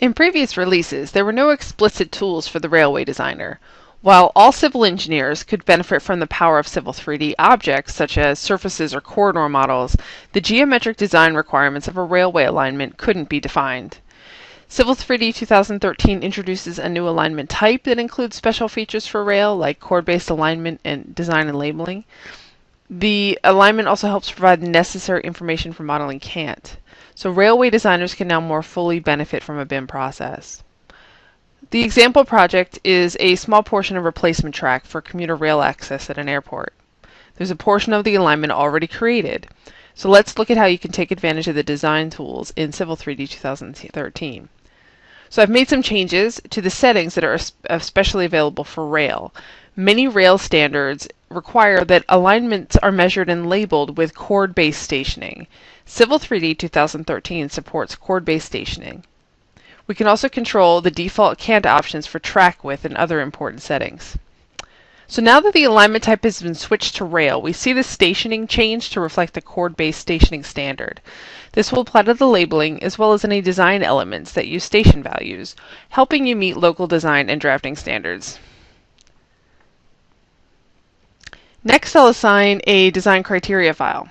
In previous releases, there were no explicit tools for the railway designer. While all civil engineers could benefit from the power of Civil 3D objects, such as surfaces or corridor models, the geometric design requirements of a railway alignment couldn't be defined. Civil 3D 2013 introduces a new alignment type that includes special features for rail, like chord-based alignment and design and labeling. The alignment also helps provide the necessary information for modeling CANT. So railway designers can now more fully benefit from a BIM process. The example project is a small portion of replacement track for commuter rail access at an airport. There's a portion of the alignment already created. So let's look at how you can take advantage of the design tools in Civil 3D 2013. So I've made some changes to the settings that are especially available for rail. Many rail standards require that alignments are measured and labeled with chord-based stationing. Civil 3D 2013 supports chord-based stationing. We can also control the default CANT options for track width and other important settings. So now that the alignment type has been switched to rail, we see the stationing change to reflect the chord-based stationing standard. This will apply to the labeling as well as any design elements that use station values, helping you meet local design and drafting standards. Next, I'll assign a design criteria file.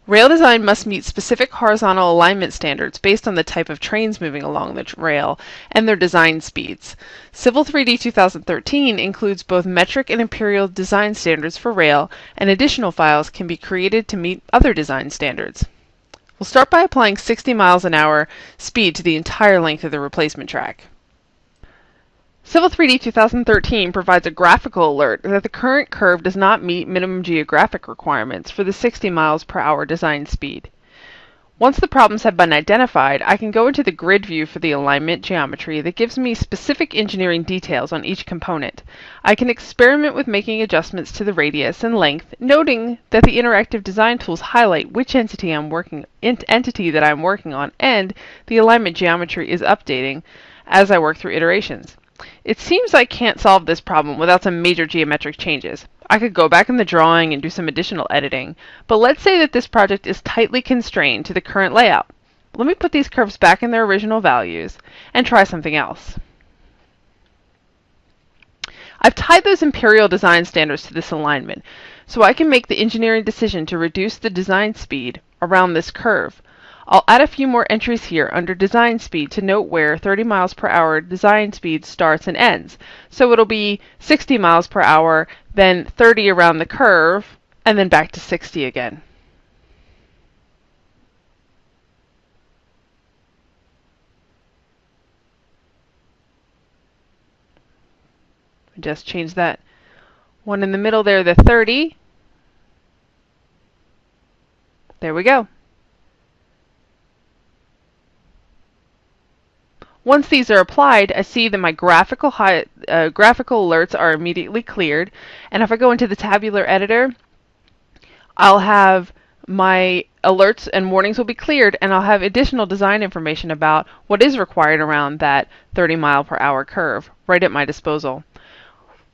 Rail design must meet specific horizontal alignment standards based on the type of trains moving along the rail and their design speeds. Civil 3D 2013 includes both metric and imperial design standards for rail, and additional files can be created to meet other design standards. We'll start by applying 60 miles an hour speed to the entire length of the replacement track. Civil 3D 2013 provides a graphical alert that the current curve does not meet minimum geographic requirements for the 60 miles per hour design speed. Once the problems have been identified, I can go into the grid view for the alignment geometry that gives me specific engineering details on each component. I can experiment with making adjustments to the radius and length, noting that the interactive design tools highlight which entity that I'm working on, and the alignment geometry is updating as I work through iterations. It seems I can't solve this problem without some major geometric changes. I could go back in the drawing and do some additional editing, but let's say that this project is tightly constrained to the current layout. Let me put these curves back in their original values and try something else. I've tied those imperial design standards to this alignment, so I can make the engineering decision to reduce the design speed around this curve. I'll add a few more entries here under design speed to note where 30 miles per hour design speed starts and ends. So it'll be 60 miles per hour, then 30 around the curve, and then back to 60 again. Just change that one in the middle there, the 30. There we go. Once these are applied, I see that my graphical alerts are immediately cleared. And if I go into the tabular editor, I'll have my alerts and warnings will be cleared, and I'll have additional design information about what is required around that 30 mile per hour curve right at my disposal.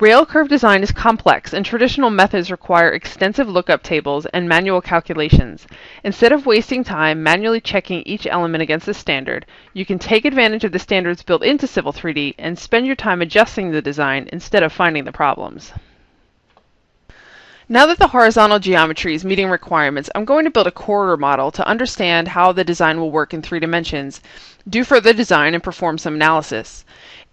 Rail curve design is complex, and traditional methods require extensive lookup tables and manual calculations. Instead of wasting time manually checking each element against the standard, you can take advantage of the standards built into Civil 3D and spend your time adjusting the design instead of finding the problems. Now that the horizontal geometry is meeting requirements, I'm going to build a corridor model to understand how the design will work in 3 dimensions, do further design, and perform some analysis.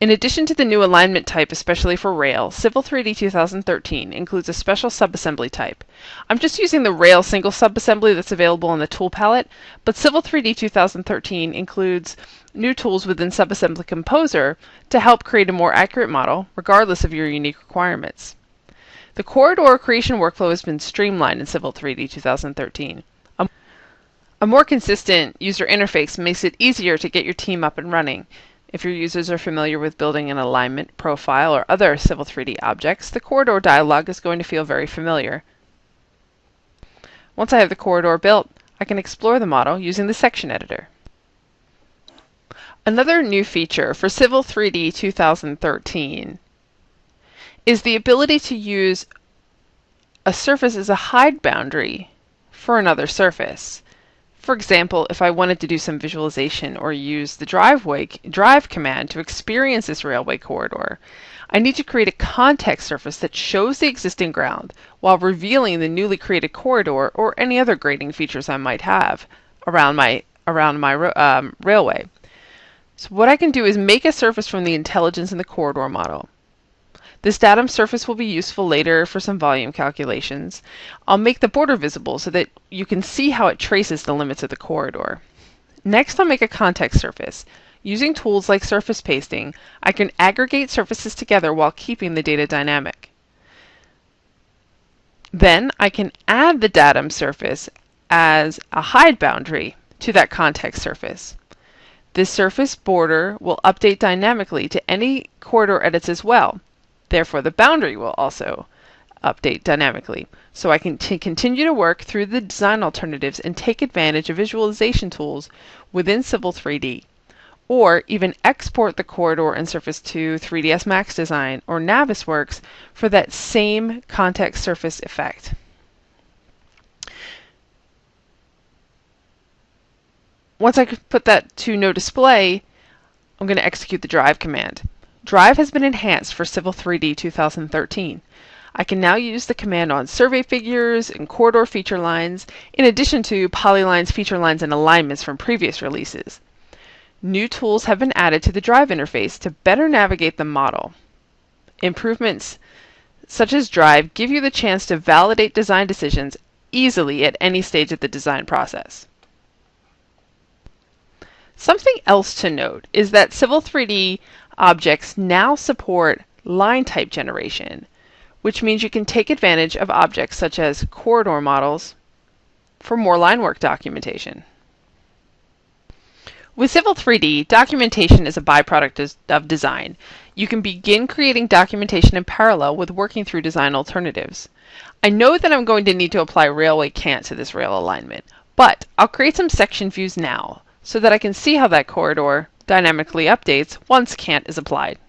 In addition to the new alignment type, especially for rail, Civil 3D 2013 includes a special subassembly type. I'm just using the rail single subassembly that's available in the tool palette, but Civil 3D 2013 includes new tools within Subassembly Composer to help create a more accurate model, regardless of your unique requirements. The corridor creation workflow has been streamlined in Civil 3D 2013. A more consistent user interface makes it easier to get your team up and running. If your users are familiar with building an alignment, profile, or other Civil 3D objects, the corridor dialog is going to feel very familiar. Once I have the corridor built, I can explore the model using the section editor. Another new feature for Civil 3D 2013 is the ability to use a surface as a hide boundary for another surface. For example, if I wanted to do some visualization or use the drive command to experience this railway corridor, I need to create a context surface that shows the existing ground while revealing the newly created corridor or any other grading features I might have around my railway. So what I can do is make a surface from the intelligence in the corridor model. This datum surface will be useful later for some volume calculations. I'll make the border visible so that you can see how it traces the limits of the corridor. Next, I'll make a context surface. Using tools like surface pasting, I can aggregate surfaces together while keeping the data dynamic. Then I can add the datum surface as a hide boundary to that context surface. This surface border will update dynamically to any corridor edits as well. Therefore, the boundary will also update dynamically. So I can continue to work through the design alternatives and take advantage of visualization tools within Civil 3D, or even export the corridor and surface to 3ds Max Design or Navisworks for that same context surface effect. Once I put that to no display, I'm going to execute the drive command. Drive has been enhanced for Civil 3D 2013. I can now use the command on survey figures and corridor feature lines, in addition to polylines, feature lines, and alignments from previous releases. New tools have been added to the drive interface to better navigate the model. Improvements such as drive give you the chance to validate design decisions easily at any stage of the design process. Something else to note is that Civil 3D objects now support line type generation, which means you can take advantage of objects such as corridor models for more line work documentation. With Civil 3D, documentation is a byproduct of design. You can begin creating documentation in parallel with working through design alternatives. I know that I'm going to need to apply railway cant to this rail alignment, but I'll create some section views now so that I can see how that corridor dynamically updates once cant is applied.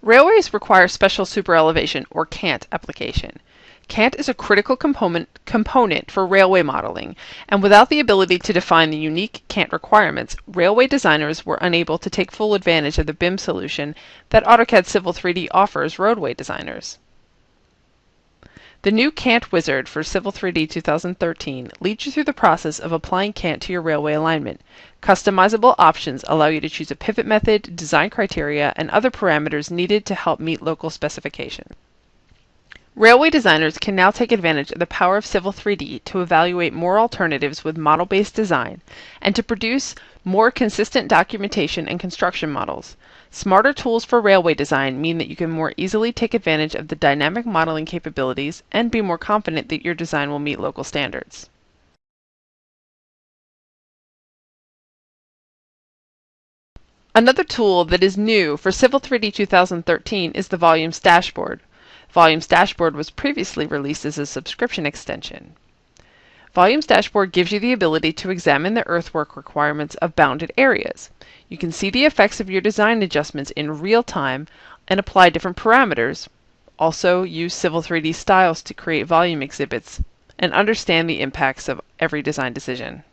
Railways require special superelevation or cant application. Cant is a critical component for railway modeling, and without the ability to define the unique cant requirements, railway designers were unable to take full advantage of the BIM solution that AutoCAD Civil 3D offers roadway designers. The new Cant wizard for Civil 3D 2013 leads you through the process of applying Cant to your railway alignment. Customizable options allow you to choose a pivot method, design criteria, and other parameters needed to help meet local specifications. Railway designers can now take advantage of the power of Civil 3D to evaluate more alternatives with model-based design and to produce more consistent documentation and construction models. Smarter tools for railway design mean that you can more easily take advantage of the dynamic modeling capabilities and be more confident that your design will meet local standards. Another tool that is new for Civil 3D 2013 is the Volumes Dashboard. Volumes Dashboard was previously released as a subscription extension. Volumes Dashboard gives you the ability to examine the earthwork requirements of bounded areas. You can see the effects of your design adjustments in real time and apply different parameters. Also use Civil 3D styles to create volume exhibits and understand the impacts of every design decision.